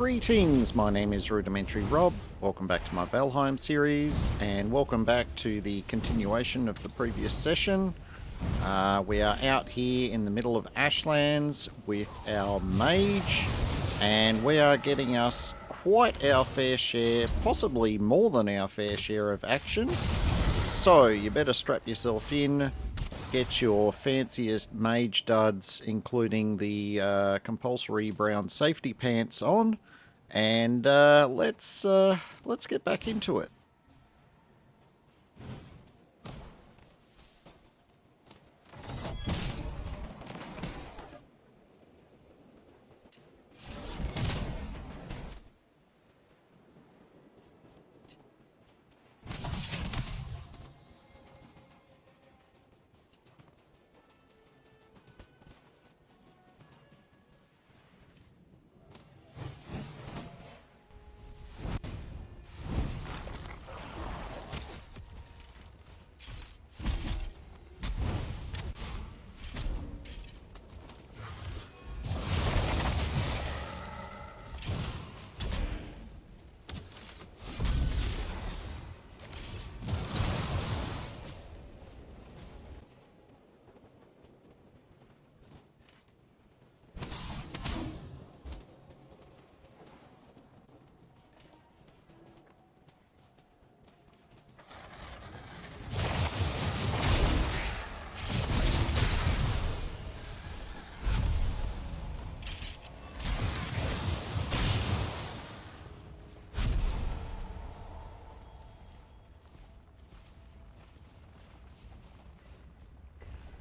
Greetings, my name is Rudimentary Rob. Welcome back to my Valheim series, and welcome back to the continuation of the previous session. We are out here in the middle of Ashlands with our mage, and we are getting us quite our fair share, possibly more than our fair share of action. So you better strap yourself in, get your fanciest mage duds, including the compulsory brown safety pants on, and let's get back into it.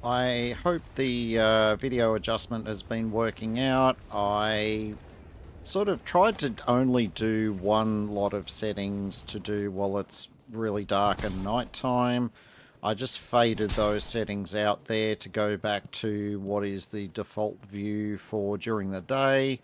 I hope the video adjustment has been working out. I sort of tried to only do one lot of settings to do while it's really dark and nighttime. I just faded those settings out there to go back to what is the default view for during the day.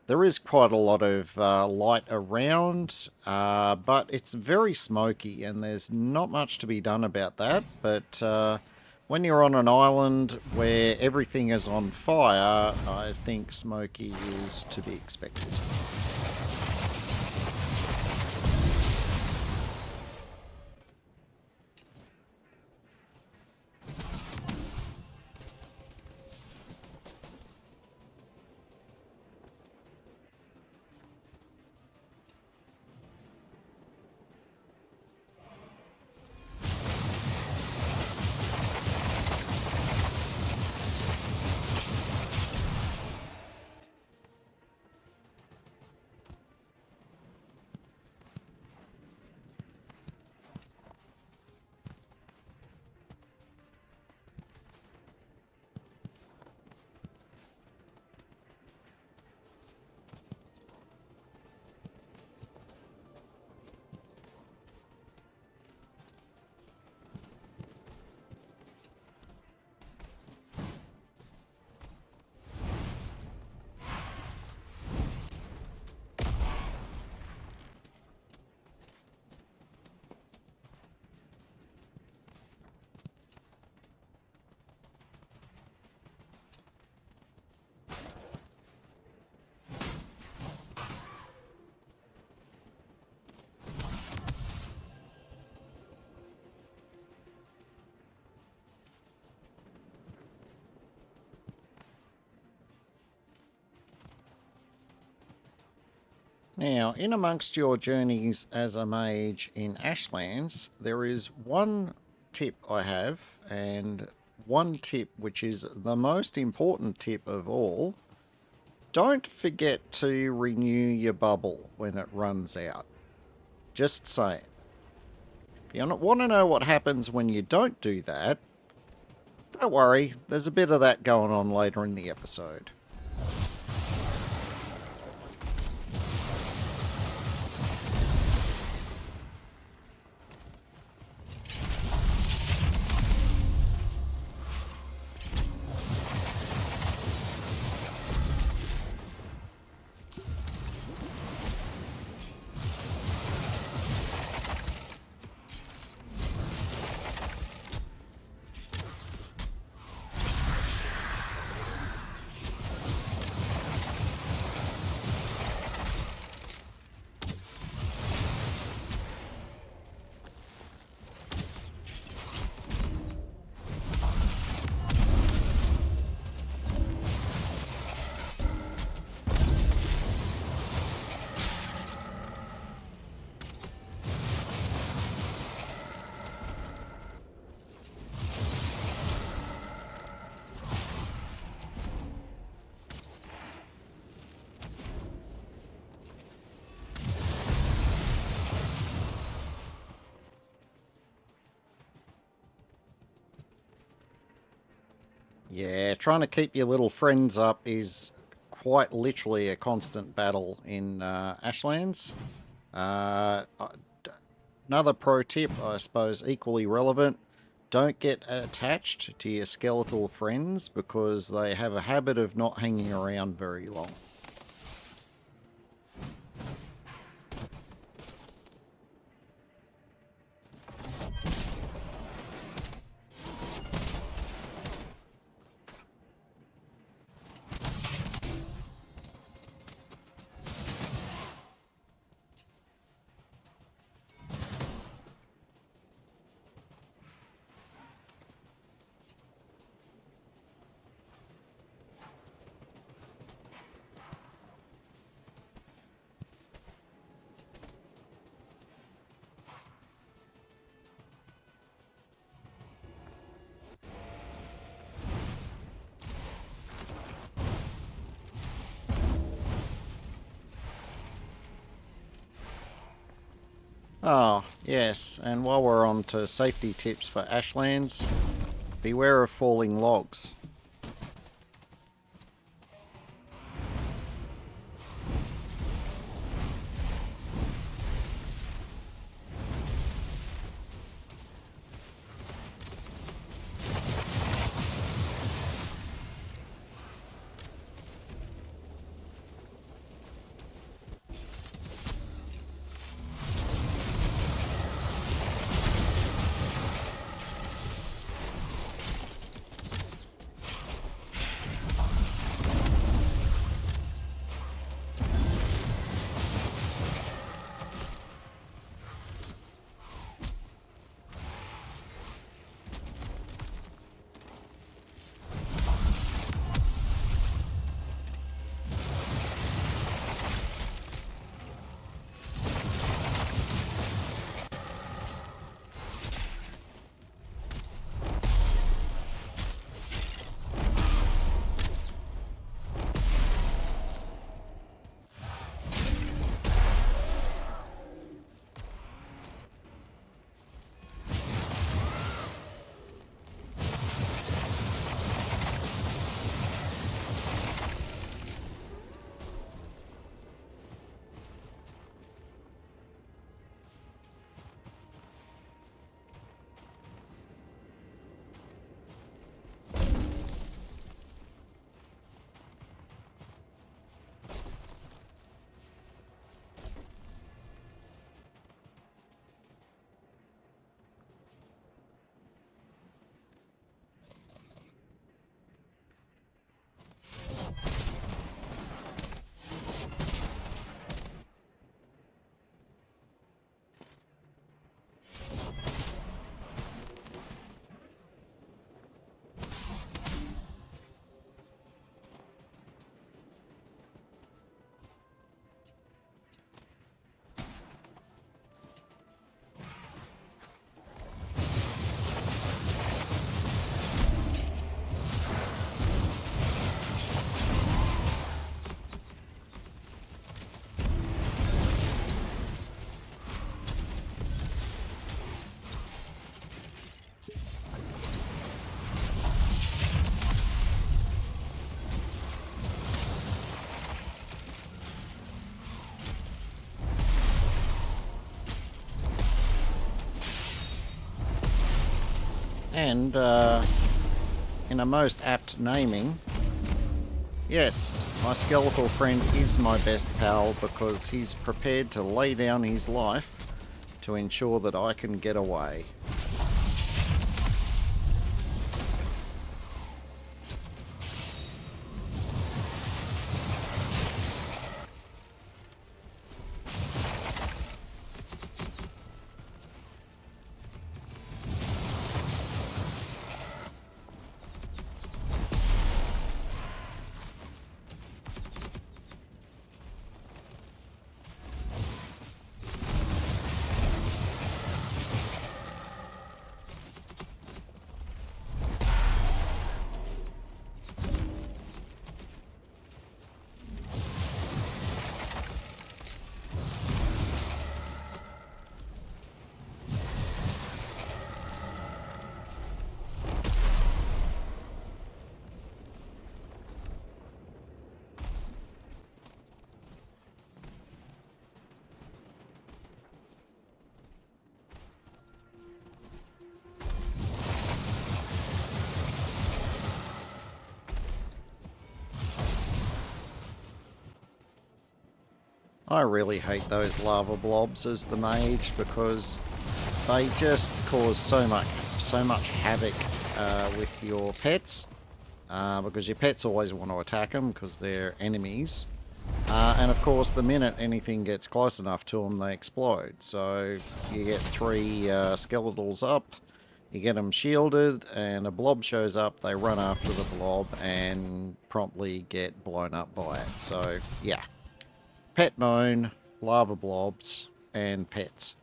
There is quite a lot of light around, but it's very smoky and there's not much to be done about that. But when you're on an island where everything is on fire, I think smoky is to be expected. Now, in amongst your journeys as a mage in Ashlands, there is one tip I have, and one tip which is the most important tip of all. Don't forget to renew your bubble when it runs out. Just saying. If you want to know what happens when you don't do that, don't worry, there's a bit of that going on later in the episode. Yeah, trying to keep your little friends up is quite literally a constant battle in Ashlands. Uh, Another pro tip, I suppose, equally relevant. Don't get attached to your skeletal friends because they have a habit of not hanging around very long. Oh, yes, and while we're on to safety tips for Ashlands, beware of falling logs. And, in a most apt naming, yes, my skeletal friend is my best pal because he's prepared to lay down his life to ensure that I can get away. I really hate those lava blobs as the mage because they just cause so much havoc with your pets. Because your pets always want to attack them because they're enemies. And of course, the minute anything gets close enough to them, they explode. So you get 3 skeletals up, you get them shielded, and a blob shows up, they run after the blob and promptly get blown up by it. So yeah, pet moan, lava blobs, and pets.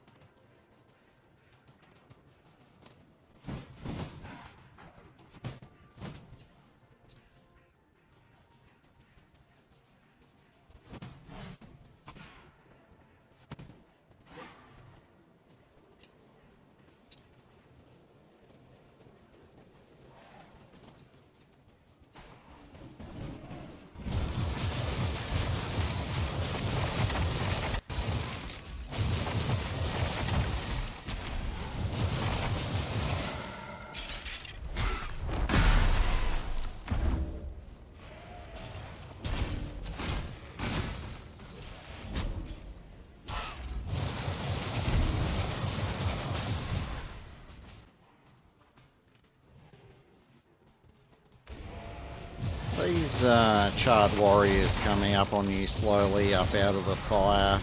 These charred warriors coming up on you slowly up out of the fire,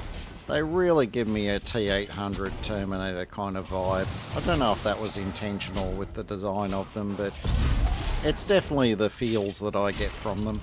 they really give me a T800 Terminator kind of vibe. I don't know if that was intentional with the design of them, but it's definitely the feels that I get from them.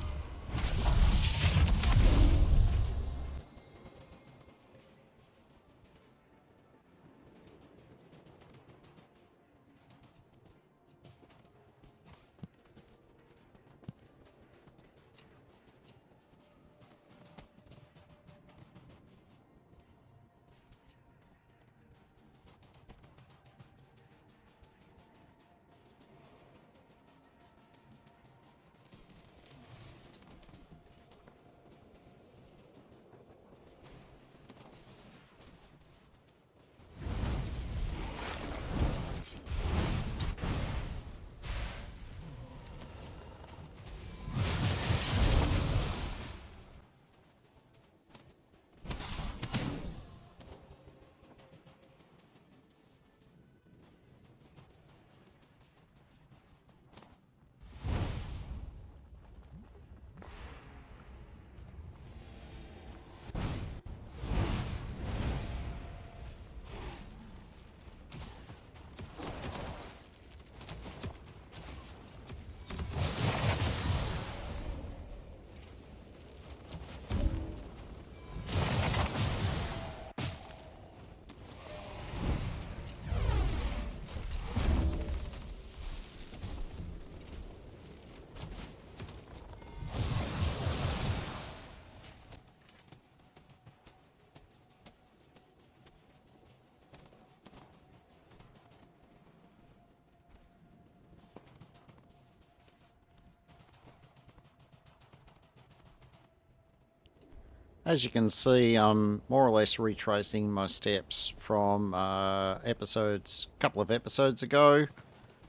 As you can see, I'm more or less retracing my steps from a couple of episodes ago,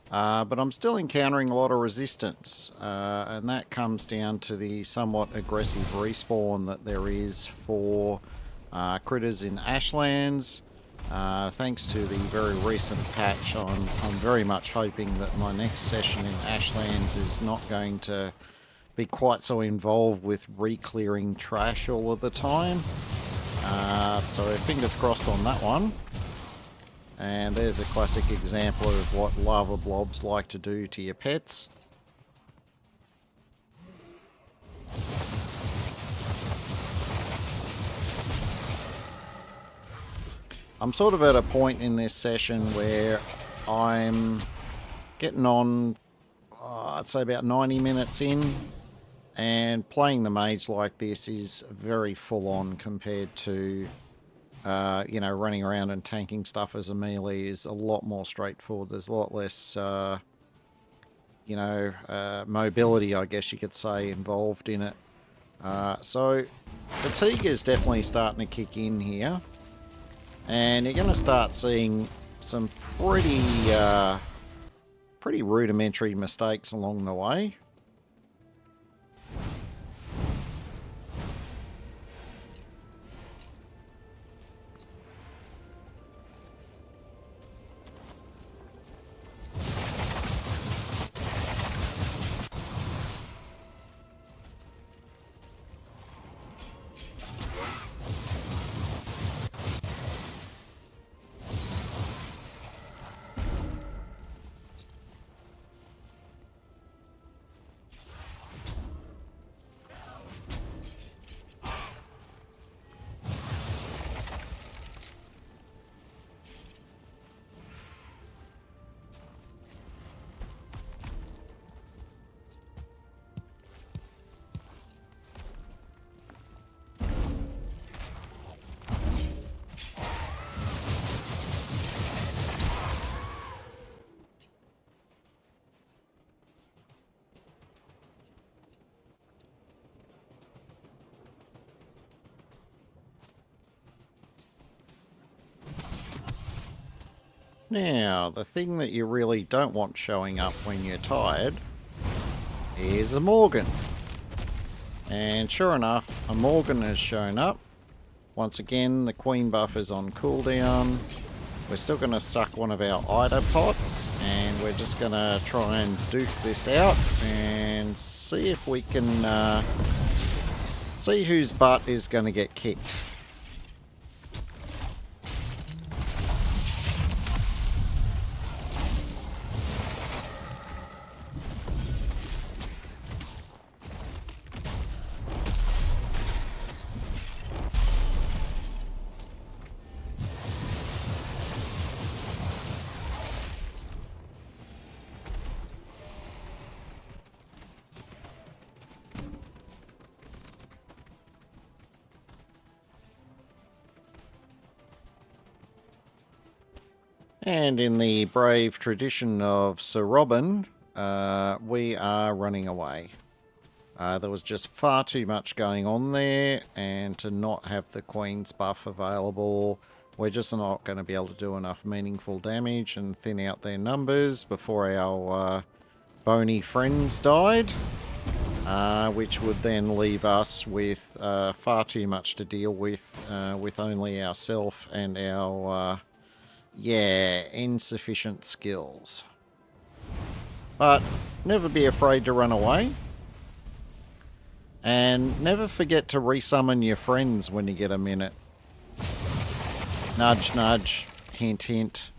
but I'm still encountering a lot of resistance, and that comes down to the somewhat aggressive respawn that there is for critters in Ashlands. Thanks to the very recent patch, I'm very much hoping that my next session in Ashlands is not going to be quite so involved with re-clearing trash all of the time. So fingers crossed on that one. And there's a classic example of what lava blobs like to do to your pets. I'm sort of at a point in this session where I'm getting on, I'd say about 90 minutes in, and playing the mage like this is very full on compared to, running around and tanking stuff as a melee is a lot more straightforward. There's a lot less, mobility, I guess you could say, involved in it. So fatigue is definitely starting to kick in here. And you're going to start seeing some pretty rudimentary mistakes along the way. Now, the thing that you really don't want showing up when you're tired is a Morgan. And sure enough, a Morgan has shown up. Once again, the Queen buff is on cooldown. We're still going to suck one of our Ida pots, and we're just going to try and duke this out and see if we can see whose butt is going to get kicked. And in the brave tradition of Sir Robin, we are running away. There was just far too much going on there, and to not have the Queen's buff available, we're just not going to be able to do enough meaningful damage and thin out their numbers before our bony friends died, which would then leave us with far too much to deal with only ourselves and our... yeah, insufficient skills. But never be afraid to run away. And never forget to resummon your friends when you get a minute. Nudge, nudge, hint, hint.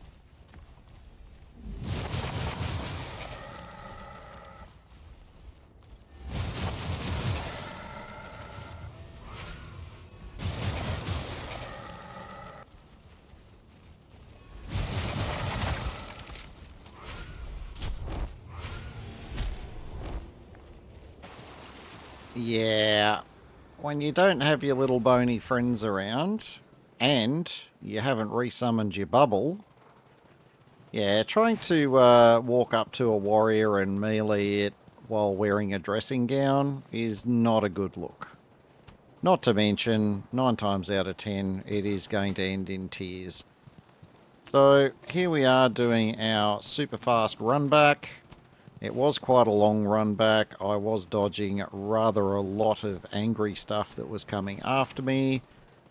Yeah, when you don't have your little bony friends around, and you haven't resummoned your bubble, yeah, trying to walk up to a warrior and melee it while wearing a dressing gown is not a good look. Not to mention, 9 times out of 10, it is going to end in tears. So, here we are doing our super fast run back. It was quite a long run back. I was dodging rather a lot of angry stuff that was coming after me,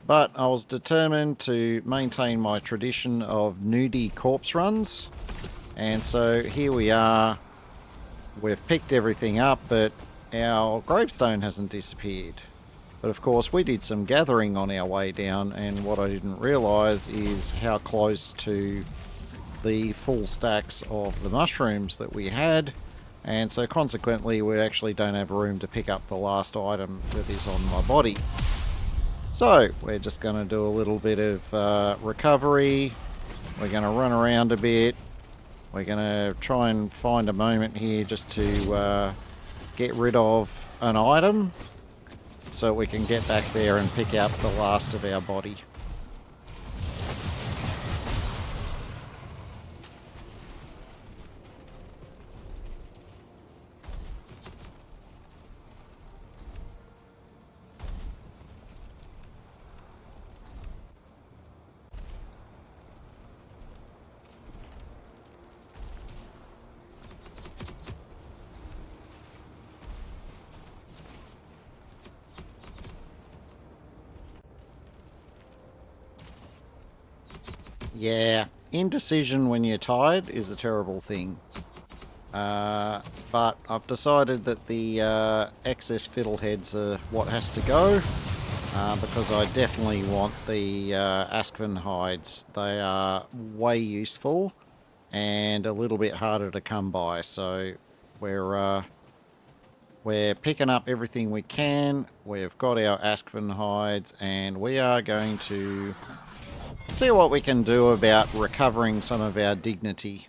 but I was determined to maintain my tradition of nudie corpse runs. And so here we are. We've picked everything up, but our gravestone hasn't disappeared. But of course we did some gathering on our way down, and what I didn't realise is how close to the full stacks of the mushrooms that we had, and so consequently we actually don't have room to pick up the last item that is on my body. So we're just going to do a little bit of recovery. We're going to run around a bit. We're going to try and find a moment here just to get rid of an item so we can get back there and pick out the last of our body. Yeah, indecision when you're tired is a terrible thing. But I've decided that the excess fiddleheads are what has to go, because I definitely want the Askven hides. They are way useful and a little bit harder to come by, so we're picking up everything we can. We've got our Askven hides, and we are going to see what we can do about recovering some of our dignity.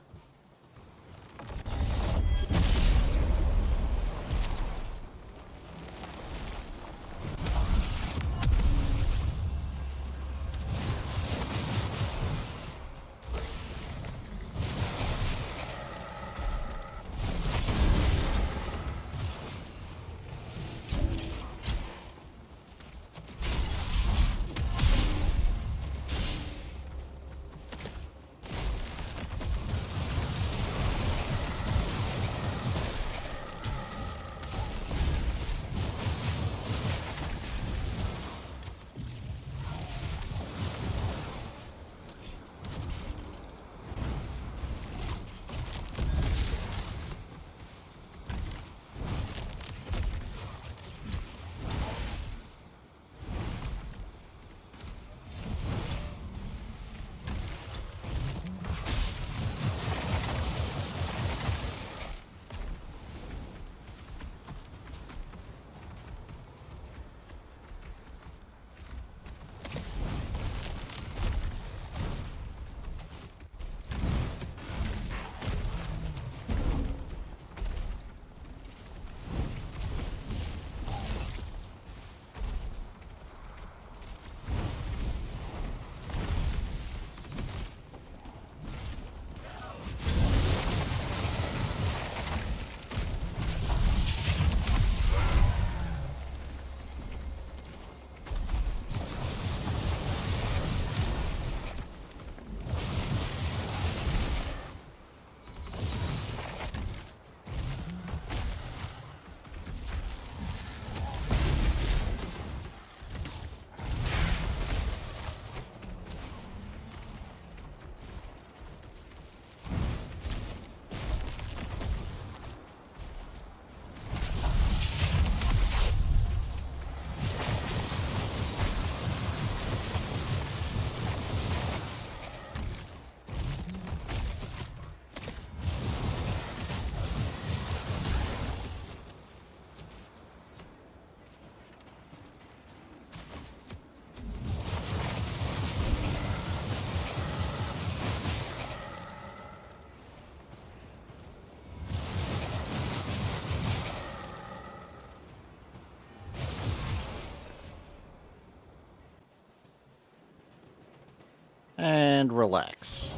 And relax.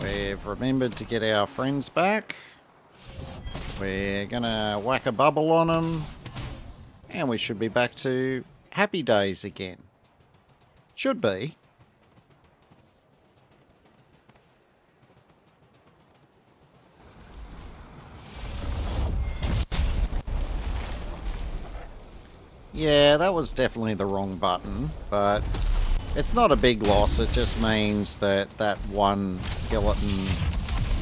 We've remembered to get our friends back. We're gonna whack a bubble on them. And we should be back to happy days again. Should be. Yeah, that was definitely the wrong button, but it's not a big loss. It just means that that one skeleton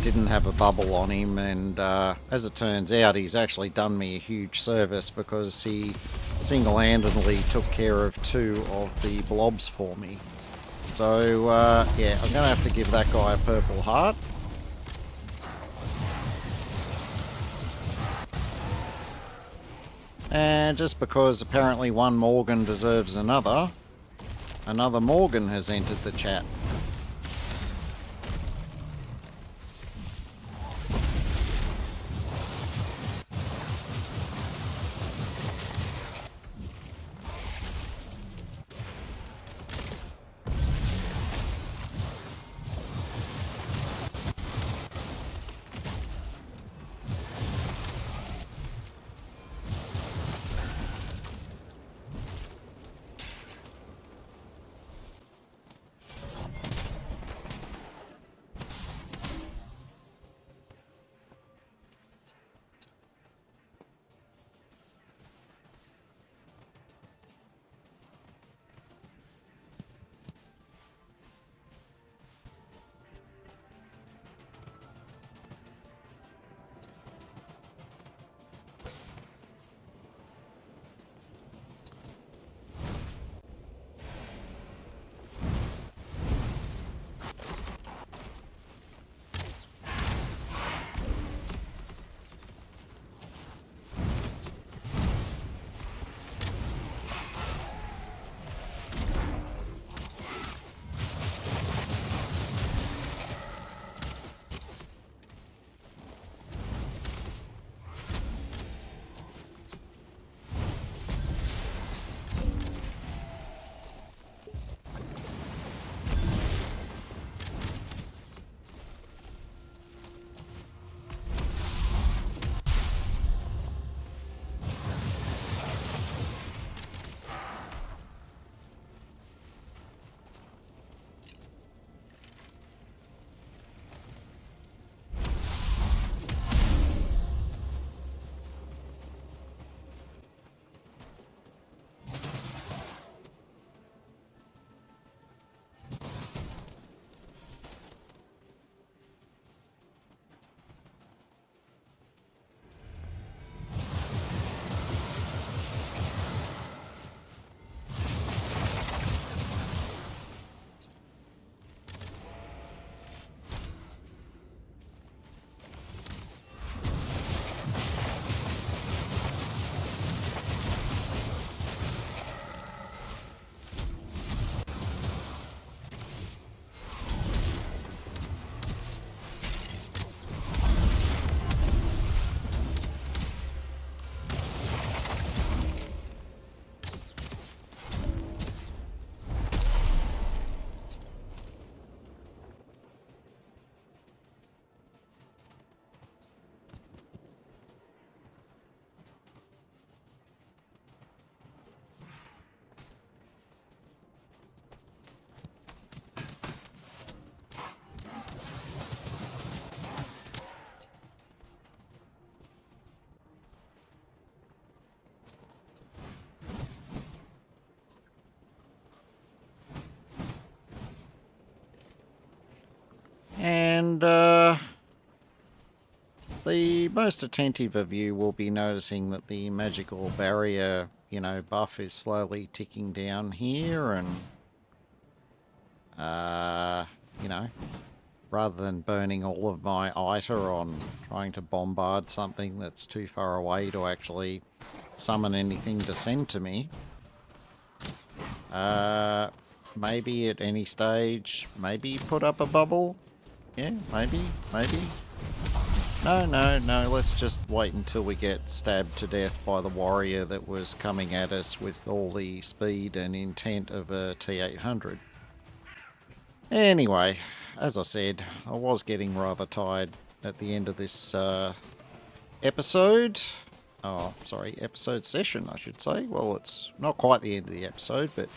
didn't have a bubble on him, and as it turns out, he's actually done me a huge service because he single-handedly took care of 2 of the blobs for me. So, yeah, I'm going to have to give that guy a purple heart. And just because apparently one Morgan deserves another Morgan has entered the chat. And the most attentive of you will be noticing that the magical barrier, buff is slowly ticking down here, and, rather than burning all of my ITA on trying to bombard something that's too far away to actually summon anything to send to me, maybe at any stage, maybe put up a bubble. Yeah, maybe. No, let's just wait until we get stabbed to death by the warrior that was coming at us with all the speed and intent of a T-800. Anyway, as I said, I was getting rather tired at the end of this episode. Oh, sorry, episode session, I should say. Well, it's not quite the end of the episode, but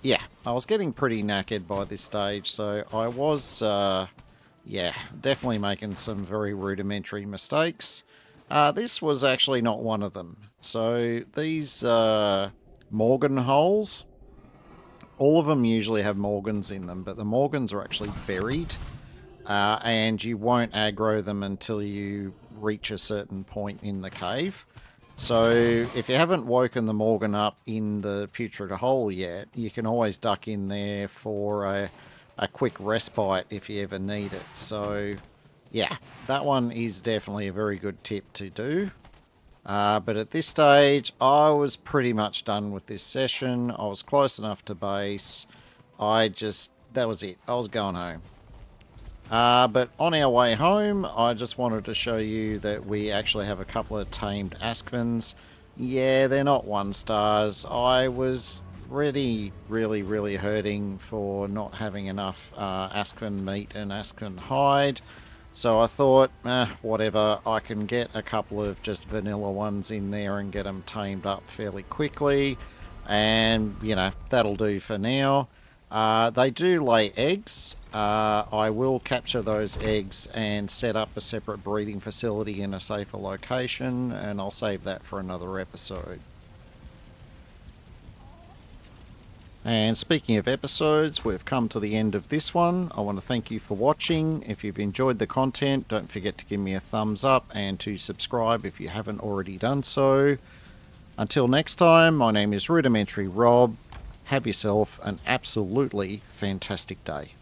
yeah, I was getting pretty knackered by this stage, so I was, yeah, definitely making some very rudimentary mistakes. This was actually not one of them. So these Morgan holes, all of them usually have Morgans in them, but the Morgans are actually buried, and you won't aggro them until you reach a certain point in the cave. So if you haven't woken the Morgan up in the putrid hole yet, you can always duck in there for a quick respite if you ever need it. So yeah, that one is definitely a very good tip to do. But at this stage, I was pretty much done with this session. I was close enough to base. That was it. I was going home. But on our way home, I just wanted to show you that we actually have a couple of tamed Ashlands. Yeah, they're not 1-stars. I was really hurting for not having enough Aspen meat and Aspen hide. So I thought, whatever, I can get a couple of just vanilla ones in there and get them tamed up fairly quickly. And, you know, that'll do for now. They do lay eggs. I will capture those eggs and set up a separate breeding facility in a safer location, and I'll save that for another episode. And speaking of episodes, we've come to the end of this one. I want to thank you for watching. If you've enjoyed the content, don't forget to give me a thumbs up and to subscribe if you haven't already done so. Until next time, my name is Rudimentary Rob. Have yourself an absolutely fantastic day.